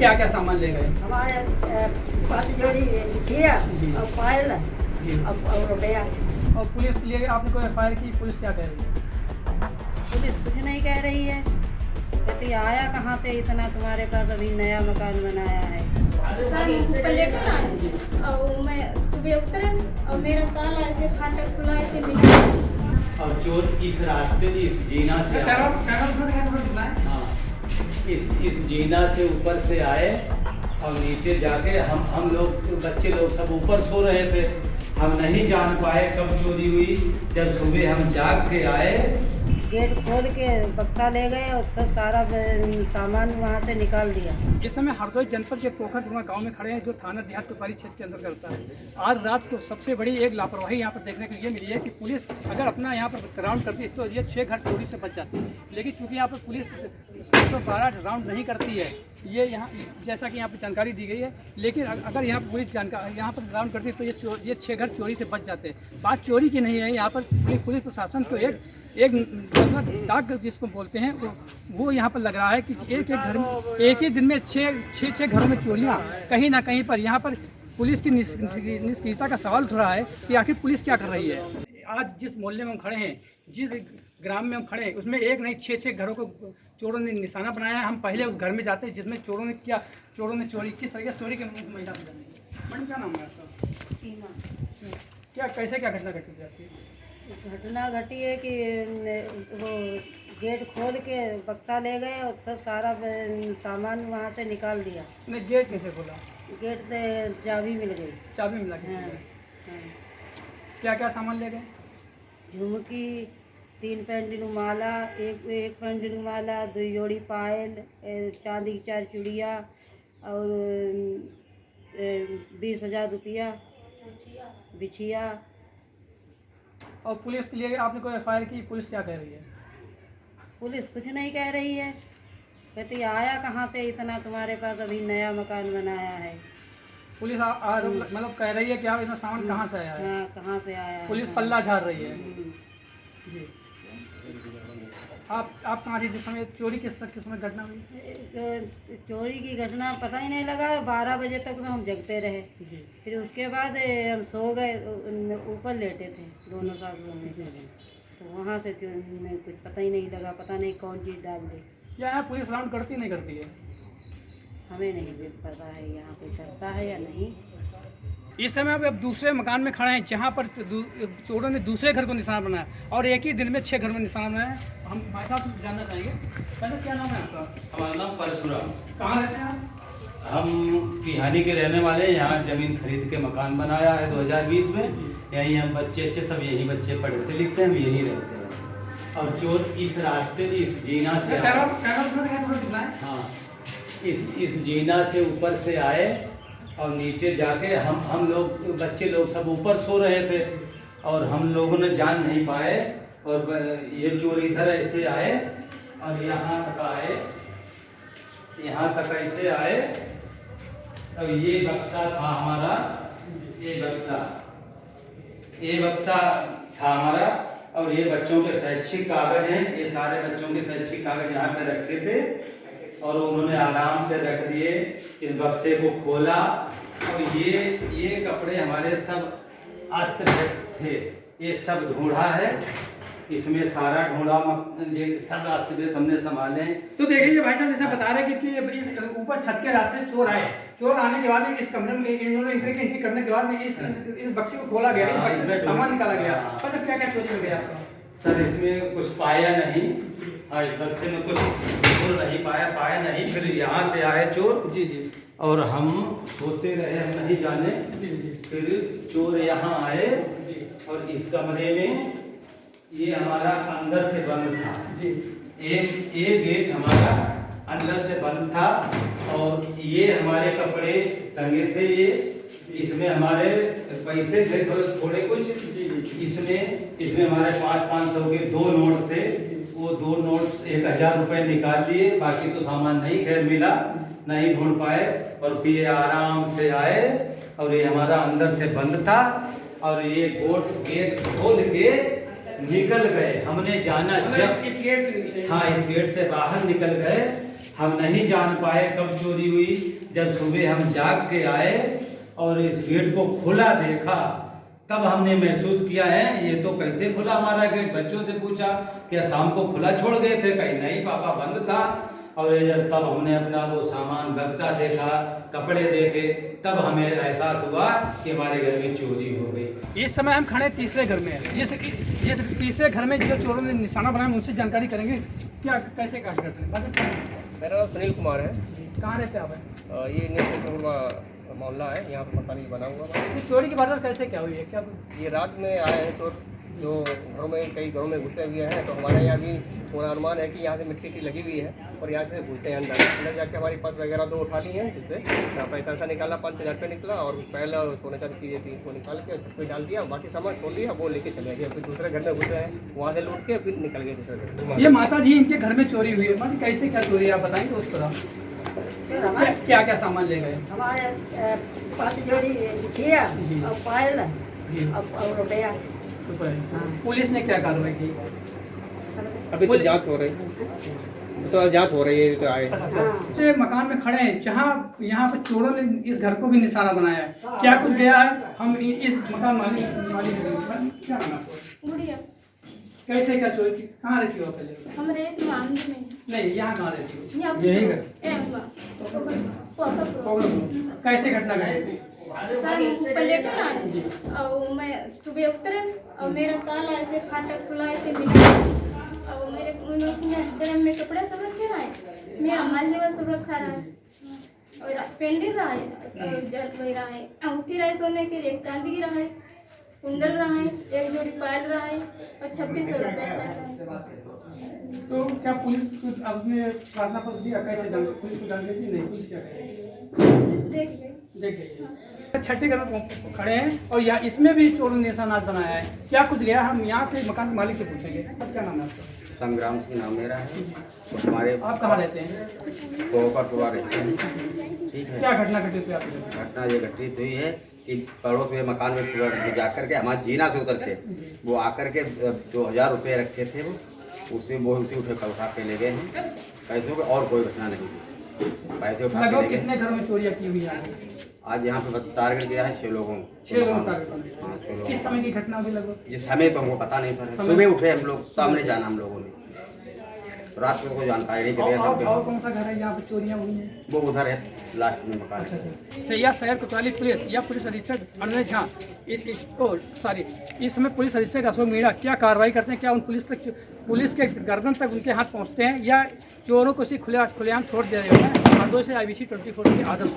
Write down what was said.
क्या क्या सामान ले गए? हमारे 5 जोड़ी बिछिया और पायल और रुपया। और पुलिस के लिए आपने कोई एफआईआर की? पुलिस क्या कह रही है? पुलिस कुछ नहीं कह रही है, कहती आया कहाँ से इतना तुम्हारे पास, अभी नया मकान बनाया है। ऊपर लेटर आया और मैं सुबह उतरे और मेरा ताला ऐसे फाटक खुला ऐसे मिला। और चोर इस रास्ते इस जीना से हाँ इस जीना से ऊपर से आए और नीचे जाके हम लोग बच्चे लोग सब ऊपर सो रहे थे। हम नहीं जान पाए कब चोरी हुई। जब सुबह हम जाग के आए, गेट खोल के बक्सा ले गए और सब सारा सामान वहाँ से निकाल दिया। इस समय हरदोई जनपद के पोखरपुरा गांव में खड़े हैं, जो थाना देहात कोतवाली क्षेत्र के अंदर करता है। आज रात को सबसे बड़ी एक लापरवाही यहाँ पर देखने को ये मिली है कि पुलिस अगर अपना यहाँ पर राउंड करती तो ये 6 घर चोरी से बच जाती, लेकिन चूंकि यहाँ पर पुलिस 112 राउंड नहीं करती है, ये यहाँ जैसा कि यहाँ पर जानकारी दी गई है, लेकिन अगर यहाँ पर पुलिस यहाँ पर राउंड करती तो ये 6 घर चोरी से बच जाते। बात चोरी की नहीं है, यहाँ पर पुलिस प्रशासन को एक दाग जिसको बोलते हैं वो यहाँ पर लग रहा है कि एक घर में एक ही दिन में 6 घरों में चोरियाँ कहीं ना कहीं पर यहाँ पर पुलिस की निष्क्रियता का सवाल उठ रहा है कि आखिर पुलिस क्या कर रही है। आज जिस मोहल्ले में हम खड़े हैं, जिस ग्राम में हम खड़े हैं, उसमें एक नहीं 6 घरों को चोरों ने निशाना बनाया है। हम पहले उस घर में जाते हैं जिसमें चोरों ने चोरी किस तरीके से चोरी के महिला मैडम क्या नाम है आपका? सीमा। क्या कैसे क्या घटना घटी थी आपकी? घटना घटी है कि वो गेट खोल के बक्सा ले गए और सब सारा सामान वहाँ से निकाल दिया। नहीं, गेट कैसे खोला? गेट से चाबी मिल गई। चाबी मिला? हाँ, हाँ। क्या क्या सामान ले गए? झुमकी, 3 पेंडेंट माला, एक पेंडेंट माला, 2 जोड़ी पायल, चांदी की 4 चूड़िया और 20,000 रुपया बिछिया। और पुलिस के लिए आपने कोई एफआईआर की? पुलिस क्या कह रही है? पुलिस कुछ नहीं कह रही है, कहती आया कहाँ से इतना तुम्हारे पास, अभी नया मकान बनाया है। पुलिस मतलब कह रही है कि आप इतना सामान कहाँ से आया है? हाँ, कहाँ से आया है। पुलिस पल्ला झाड़ रही है। हम्म। जी, आप कहाँ थी जिस समय चोरी किस समय घटना हुई? चोरी की घटना पता ही नहीं लगा, 12 बजे तक तो हम जगते रहे। जी, फिर उसके बाद हम सो गए, ऊपर लेटे थे दोनों साथ में, तो वहाँ से कुछ पता ही नहीं लगा, पता नहीं कौन चीज़ डाल दी। क्या यहाँ पुलिस राउंड करती नहीं करती है? हमें नहीं पता है यहाँ कोई करता है या नहीं। इस समय अब दूसरे मकान में खड़े हैं जहाँ पर चोरों ने दूसरे घर को निशाना बनाया और एक ही दिन में 6 घर में निशाना बनाया। हम भाई साहब से जानना चाहेंगे, पहले क्या नाम है आपका? हमारा नाम परशुराम। कहाँ रहते हैं आप? हम तिहानी के रहने वाले हैं। यहाँ जमीन खरीद के मकान बनाया है 2020 में। यहीं हम बच्चे सब यहीं बच्चे पढ़ते लिखते हैं, हम यहीं रहते हैं। और चोर इस रास्ते इस जीना से हाँ इस जीना से ऊपर से आए और नीचे जाके हम लोग बच्चे लोग सब ऊपर सो रहे थे और हम लोगों ने जान नहीं पाए। और ये चोर इधर ऐसे आए और यहाँ तक आए, यहाँ तक ऐसे आए। और ये बक्सा था हमारा, ये बक्सा था हमारा। और ये बच्चों के शैक्षिक कागज हैं, ये सारे बच्चों के शैक्षिक कागज यहाँ पे रखे थे और उन्होंने आराम से रख दिए। इस बक्से को खोला और ये कपड़े हमारे सब अस्त्र थे, ये सब ढूंढा है, इसमें सारा ढूंढा सब रास्ते हमने संभाले। तो देखिए भाई साहब जैसा बता रहे कि ये ऊपर छत के रास्ते चोर आए, चोर आने के बाद में इस कमरे में इन्होंने एंट्री करने के बाद में इस बक्से को खोला गया, इस बक्से से सामान निकाला गया। मतलब क्या क्या चोरी हो गया आपका? सर इसमें कुछ पाया नहीं, हाँ इस बक्से में कुछ नहीं पाया नहीं। फिर यहाँ से आए चोर। जी जी। और हम सोते रहे, हम नहीं जाने। फिर चोर यहाँ आए और इस कमरे में ये हमारा अंदर से बंद था। ये गेट हमारा अंदर से बंद था और ये हमारे कपड़े टंगे थे। ये इसमें हमारे पैसे थे थोड़े कुछ, इसमें हमारे 500 के 2 नोट थे। वो 2 नोट 1000 रुपए निकाल लिए, बाकी तो सामान नहीं खैर मिला, नहीं ढूंढ पाए। और फिर ये आराम से आए और ये हमारा अंदर से बंद था और ये गेट खोल के निकल गए। हमने जाना जब इस गेट से निकले? हाँ इस गेट से बाहर निकल गए। हम नहीं जान पाए कब चोरी हुई। जब सुबह हम जाग के आए और इस गेट को खुला देखा, तब हमने महसूस किया है ये तो कैसे खुला हमारा गेट। बच्चों से पूछा क्या शाम को खुला छोड़ गए थे, कहीं नहीं पापा बंद था। और तब हमने अपना वो सामान बक्सा देखा, कपड़े देखे, तब हमें एहसास हुआ कि हमारे घर में चोरी हो गई। इस समय हम खड़े तीसरे घर में हैं। जैसे तीसरे घर में जो चोरों ने निशाना बनाया उनसे जानकारी करेंगे क्या कैसे काट करते हैं। मेरा नाम सुनील कुमार है। कहाँ रहते हैं आप? ये न्यू मोहल्ला है, यहाँ पर मकान बना हुआ है। ये चोरी की वारदात कैसे क्या हुई है? क्या ये रात में आए हैं चोर, जो घरों में कई घरों में घुसे हुए हैं। तो हमारे यहाँ भी पूरा अनुमान है कि यहाँ से मिट्टी की लगी हुई है और यहाँ से घुसे हैं अंदर जाके हमारी पर्स वगैरह दो उठा ली हैं, जिससे पैसा ऐसा निकाला, 5,000 रुपये निकला और पहले सोने चांदी चीज़ें थी वो निकाल के छत पे डाल दिया, बाकी सामान छोड़ दिया, वो लेके चले गए। फिर दूसरे घर में घुसे हैं, वहाँ से लूट के फिर निकल गए दूसरे घर से। ये माता जी इनके घर में चोरी हुई है, मतलब कैसे क्या चोरी है आप बताएंगे उस तरह? क्या क्या सामान ले गए? हमारे 5 जोड़ी बिछिया और पायल और रुपया। पुलिस ने क्या कार्रवाई की? अभी तो जांच हो रही है, तो जांच हो रही है। तो आए ये मकान में खड़े हैं जहाँ यहाँ पर चोरों ने इस घर को भी निशाना बनाया है, क्या कुछ गया है? हम इस मकान मालिक क्या नाम है आपका? गुड़िया, कैसे क्या चोरी की? कहाँ रहती हो पहले? हम रहे थे मांगी में। नहीं, यहाँ कहाँ रहती हो? यहाँ यही घर? कैसे घटना घटी? लेटर आए और मैं सुबह उतरे और मेरा ताला ऐसे फाटक खुला ऐसे मिला और मेरे उसमें ड्रम में कपड़े सब रखे रहे, मेरा माल जेवर सब रखा रहा है और पेंडिंग रहा है, जल वही रहा है, अंगूठी रहे सोने के, एक चांदी की रहा है, कुंडल रहा है, एक जोड़ी पायल रहा है और 2600 रुपये। तो क्या पुलिस कुछ आपने प्रार्थना पत्र दिया? कैसे जान पुलिस को जान देती नहीं? पुलिस क्या करेगी? पुलिस देख गई। देख गई। छठी घर में खड़े हैं और यहाँ इसमें भी चोरों ने निशानात बनाया है, क्या कुछ गया? हम यहाँ के मकान मालिक से पूछेंगे। सब क्या नाम है आपका? संग्राम सिंह नाम मेरा है। तो हमारे आप कहाँ रहते हैं? पोखर रहते हैं। ठीक है, क्या घटना घटित हुई आपके? घटना ये घटित हुई है कि पड़ोस में मकान में जाकर के हमारे जीना से उतर के वो आकर के 2,000 रुपये रखे थे, वो उसे उठा के ले गए हैं। पैसों का और कोई घटना नहीं हुई, पैसे उठा के ले गए। कितने घरों में चोरियाँ की हुई है आज यहाँ पे टारगेट गया है 6 लोगों। 6 लोगों टारगेट। हाँ, 6 लोगों। किस समय की घटना हुई लगभग? जिस समय तो हमको पता नहीं सर, सुबह उठे हम लोग, सामने जाना हम लोगों ने, रात को कोई जानकारी नहीं चली। और कौन सा घर है यहाँ पे चोरियाँ हुई हैं? वो उधर है लास्ट में मकान। सैया शहर कोतवाली पुलिस या पुलिस अधीक्षक अनय झा इस समय पुलिस अधीक्षक अशोक मीणा क्या कार्रवाई करते हैं? क्या उन पुलिस के गर्दन तक उनके हाथ पहुँचते हैं या चोरों को खुलेआम छोड़ दिया जाता है? हरदोई से IBC 24 की आदर्श।